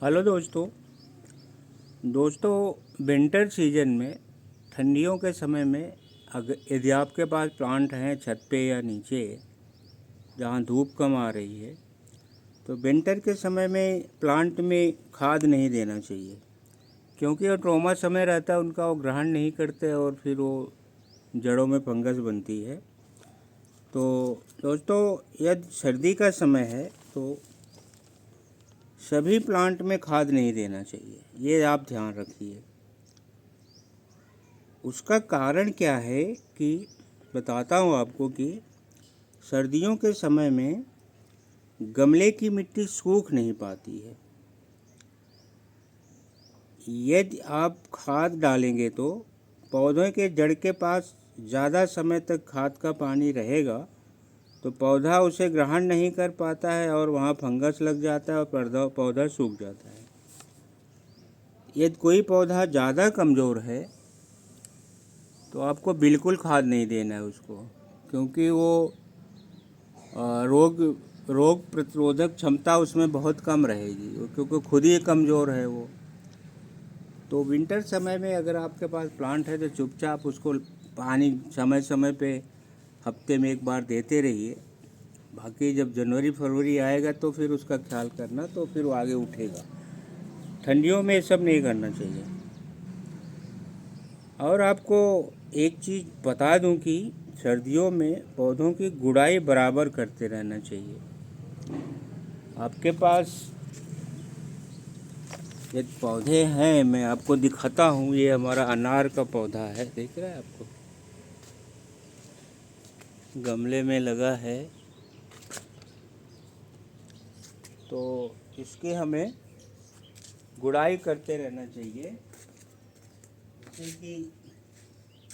Hello दोस्तों winter season में ठंडियों के समय में अगर यदि आपके पास प्लांट हैं छत पे या नीचे जहाँ धूप कम आ रही है तो विंटर के समय में प्लांट में खाद नहीं देना चाहिए, क्योंकि वो ट्रॉमा समय रहता है उनका, वो ग्रहण नहीं करते और फिर वो जड़ों में फंगस बनती है। तो दोस्तों यदि सर्दी का समय है तो सभी प्लांट में खाद नहीं देना चाहिए, ये आप ध्यान रखिए। उसका कारण क्या है कि बताता हूँ आपको कि सर्दियों के समय में गमले की मिट्टी सूख नहीं पाती है। यदि आप खाद डालेंगे तो पौधों के जड़ के पास ज़्यादा समय तक खाद का पानी रहेगा तो पौधा उसे ग्रहण नहीं कर पाता है और वहाँ फंगस लग जाता है और पौधा सूख जाता है। यदि कोई पौधा ज़्यादा कमज़ोर है तो आपको बिल्कुल खाद नहीं देना है उसको, क्योंकि वो रोग प्रतिरोधक क्षमता उसमें बहुत कम रहेगी, क्योंकि खुद ही कमज़ोर है वो। तो विंटर समय में अगर आपके पास प्लांट है तो चुपचाप उसको पानी समय समय पे हफ्ते में एक बार देते रहिए। बाकी जब जनवरी फरवरी आएगा तो फिर उसका ख्याल करना, तो फिर वो आगे उठेगा। ठंडियों में ये सब नहीं करना चाहिए। और आपको एक चीज़ बता दूं कि सर्दियों में पौधों की गुड़ाई बराबर करते रहना चाहिए। आपके पास ये पौधे हैं, मैं आपको दिखाता हूँ। ये हमारा अनार का पौधा है, देख रहे हैं आपको, गमले में लगा है। तो इसकी हमें गुड़ाई करते रहना चाहिए। जैसे कि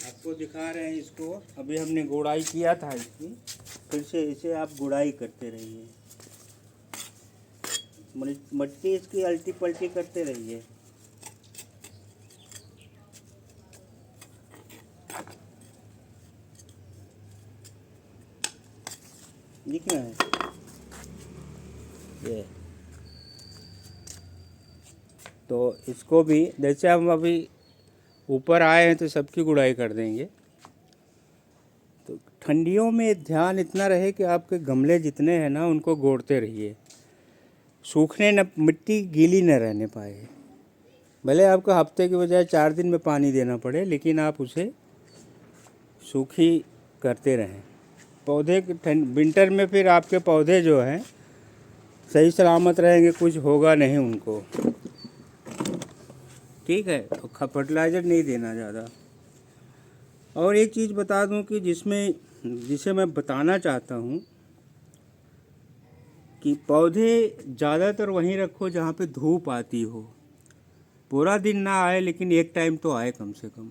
आपको दिखा रहे हैं, इसको अभी हमने गुड़ाई किया था इसकी, फिर से इसे आप गुड़ाई करते रहिए। मिट्टी इसकी अल्टी पल्टी करते रहिए। ये क्या है? ये तो इसको भी जैसे हम अभी ऊपर आए हैं तो सबकी गुड़ाई कर देंगे। तो ठंडियों में ध्यान इतना रहे कि आपके गमले जितने हैं ना उनको गोड़ते रहिए, सूखने न, मिट्टी गीली न रहने पाए। भले आपको हफ्ते के बजाय 4 दिन में पानी देना पड़े, लेकिन आप उसे सूखी करते रहें। पौधे विंटर में फिर आपके पौधे जो हैं सही सलामत रहेंगे, कुछ होगा नहीं उनको। ठीक है, तो फर्टिलाइज़र नहीं देना ज़्यादा। और एक चीज़ बता दूं कि जिसे मैं बताना चाहता हूं कि पौधे ज़्यादातर वहीं रखो जहां पे धूप आती हो। पूरा दिन ना आए लेकिन एक टाइम तो आए कम से कम,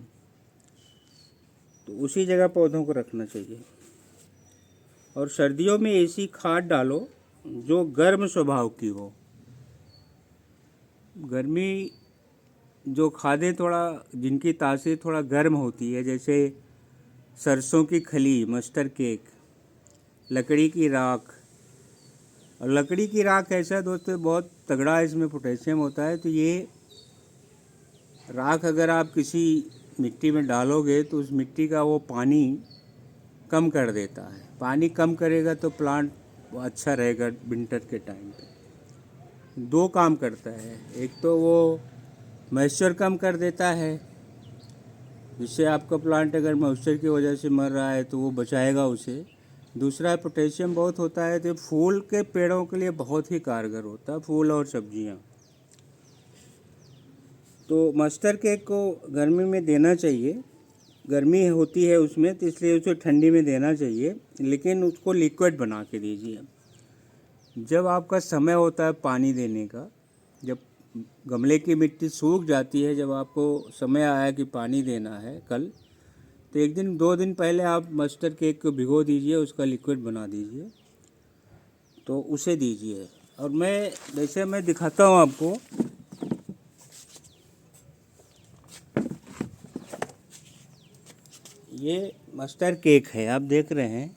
तो उसी जगह पौधों को रखना चाहिए। और सर्दियों में ऐसी खाद डालो जो गर्म स्वभाव की हो। गर्मी जो खादें थोड़ा जिनकी तासीर थोड़ा गर्म होती है, जैसे सरसों की खली, मस्टर केक, लकड़ी की राख। और लकड़ी की राख ऐसा है दोस्तों, बहुत तगड़ा इसमें पोटेशियम होता है। तो ये राख अगर आप किसी मिट्टी में डालोगे तो उस मिट्टी का वो पानी कम कर देता है। पानी कम करेगा तो प्लांट अच्छा रहेगा विंटर के टाइम पे। 2 काम करता है, एक तो वो मॉइस्चर कम कर देता है, जिससे आपका प्लांट अगर मॉइस्चर की वजह से मर रहा है तो वो बचाएगा उसे। दूसरा पोटेशियम बहुत होता है, तो फूल के पेड़ों के लिए बहुत ही कारगर होता है, फूल और सब्जियां। तो मस्टर केक को गर्मी में देना चाहिए, गर्मी होती है उसमें तो इसलिए उसे ठंडी में देना चाहिए, लेकिन उसको लिक्विड बना के दीजिए। जब आपका समय होता है पानी देने का, जब गमले की मिट्टी सूख जाती है, जब आपको समय आया कि पानी देना है कल, तो 1 दिन 2 दिन पहले आप मस्टर केक को भिगो दीजिए, उसका लिक्विड बना दीजिए, तो उसे दीजिए। और मैं दिखाता हूँ आपको। ये मस्टर केक है, आप देख रहे हैं,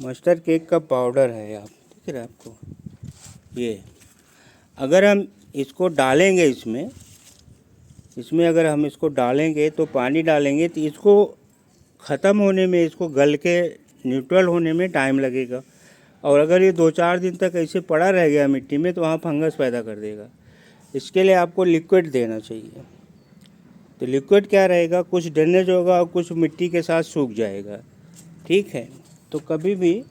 मस्टर्ड केक का पाउडर है, आप दिख रहा है आपको ये। अगर हम इसको डालेंगे इसमें अगर हम इसको डालेंगे तो पानी डालेंगे तो इसको ख़त्म होने में, इसको गल के न्यूट्रल होने में टाइम लगेगा। और अगर ये 2-4 दिन तक ऐसे पड़ा रह गया मिट्टी में तो वहाँ फंगस पैदा कर देगा। इसके लिए आपको लिक्विड देना चाहिए। तो लिक्विड क्या रहेगा, कुछ ड्रेनेज होगा और कुछ मिट्टी के साथ सूख जाएगा, ठीक है। तो कभी भी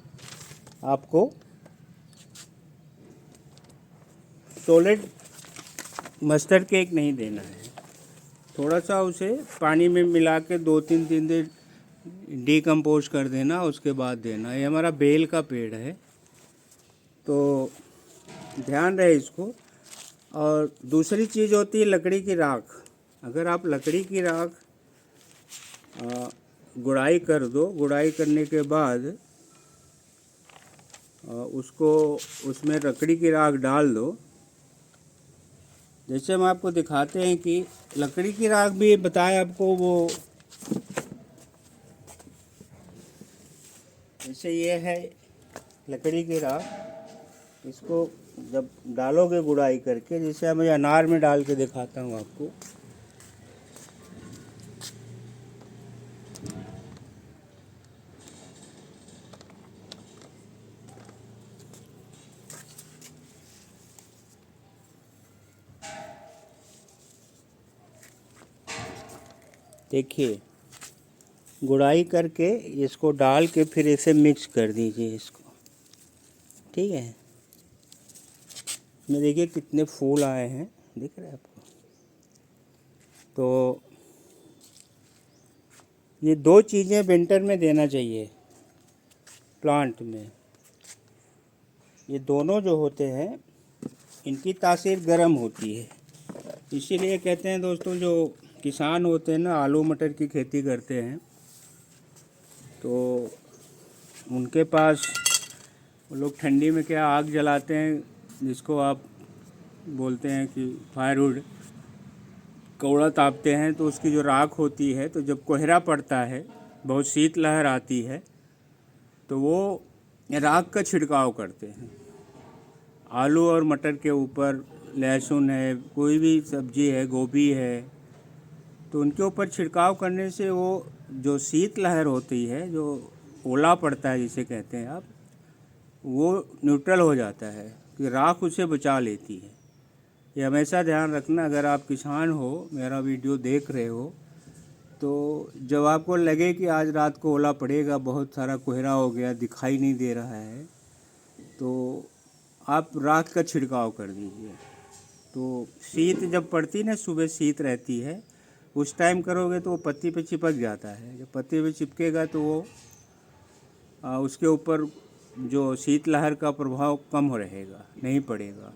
आपको सॉलिड मस्टर्ड केक नहीं देना है। थोड़ा सा उसे पानी में मिला के 2-3 दिन डिकम्पोज कर देना, उसके बाद देना। ये हमारा बेल का पेड़ है तो ध्यान रहे इसको। और दूसरी चीज़ होती है लकड़ी की राख। अगर आप लकड़ी की राख गुड़ाई कर दो, गुड़ाई करने के बाद उसको उसमें लकड़ी की राख डाल दो। जैसे हम आपको दिखाते हैं कि लकड़ी की राख भी बताए आपको, वो जैसे ये है लकड़ी की राख। इसको जब डालोगे गुड़ाई करके, जैसे मैं अनार में डाल के दिखाता हूँ आपको। देखिए, गुड़ाई करके इसको डाल के फिर इसे मिक्स कर दीजिए इसको, ठीक है। में देखिए कितने फूल आए हैं, दिख रहा है आपको। तो ये 2 चीज़ें विंटर में देना चाहिए प्लांट में। ये दोनों जो होते हैं इनकी तासीर गर्म होती है। इसीलिए कहते हैं दोस्तों, जो किसान होते हैं ना, आलू मटर की खेती करते हैं, तो उनके पास वो लोग ठंडी में क्या आग जलाते हैं, जिसको आप बोलते हैं कि फायरवुड, कौड़ा तापते हैं। तो उसकी जो राख होती है, तो जब कोहरा पड़ता है, बहुत शीतलहर आती है, तो वो राख का छिड़काव करते हैं आलू और मटर के ऊपर। लहसुन है, कोई भी सब्जी है, गोभी है, तो उनके ऊपर छिड़काव करने से वो जो शीतलहर होती है, जो ओला पड़ता है जिसे कहते हैं आप, वो न्यूट्रल हो जाता है कि राख उसे बचा लेती है। ये हमेशा ध्यान रखना। अगर आप किसान हो, मेरा वीडियो देख रहे हो, तो जब आपको लगे कि आज रात को ओला पड़ेगा, बहुत सारा कोहरा हो गया, दिखाई नहीं दे रहा है, तो आप राख का छिड़काव कर दीजिए। तो शीत जब पड़ती ना, सुबह शीत रहती है, उस टाइम करोगे तो वो पत्ती पे चिपक जाता है। जब पत्ती पे चिपकेगा तो वो उसके ऊपर जो शीतलहर का प्रभाव कम रहेगा, नहीं पड़ेगा।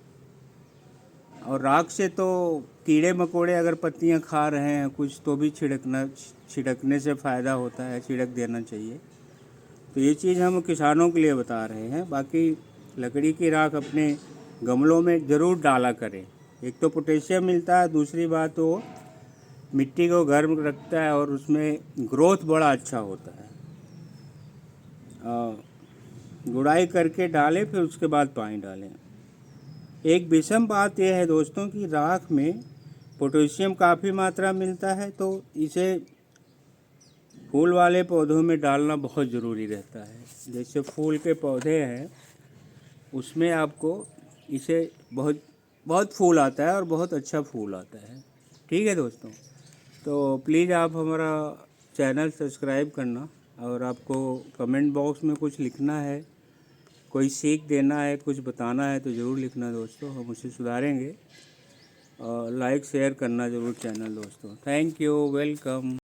और राख से तो कीड़े मकोड़े अगर पत्तियां खा रहे हैं कुछ, तो भी छिड़कने से फ़ायदा होता है, छिड़क देना चाहिए। तो ये चीज़ हम किसानों के लिए बता रहे हैं। बाकी लकड़ी की राख अपने गमलों में ज़रूर डाला करें। एक तो पोटेशियम मिलता है, दूसरी बात वो मिट्टी को गर्म रखता है और उसमें ग्रोथ बड़ा अच्छा होता है। गुड़ाई करके डालें, फिर उसके बाद पानी डालें। एक विषम बात यह है दोस्तों कि राख में पोटेशियम काफ़ी मात्रा मिलता है, तो इसे फूल वाले पौधों में डालना बहुत ज़रूरी रहता है। जैसे फूल के पौधे हैं, उसमें आपको इसे बहुत फूल आता है और बहुत अच्छा फूल आता है, ठीक है दोस्तों। तो प्लीज़ आप हमारा चैनल सब्सक्राइब करना, और आपको कमेंट बॉक्स में कुछ लिखना है, कोई सीख देना है, कुछ बताना है, तो ज़रूर लिखना दोस्तों, हम उसे सुधारेंगे। और लाइक शेयर करना ज़रूर चैनल दोस्तों। Thank you, welcome.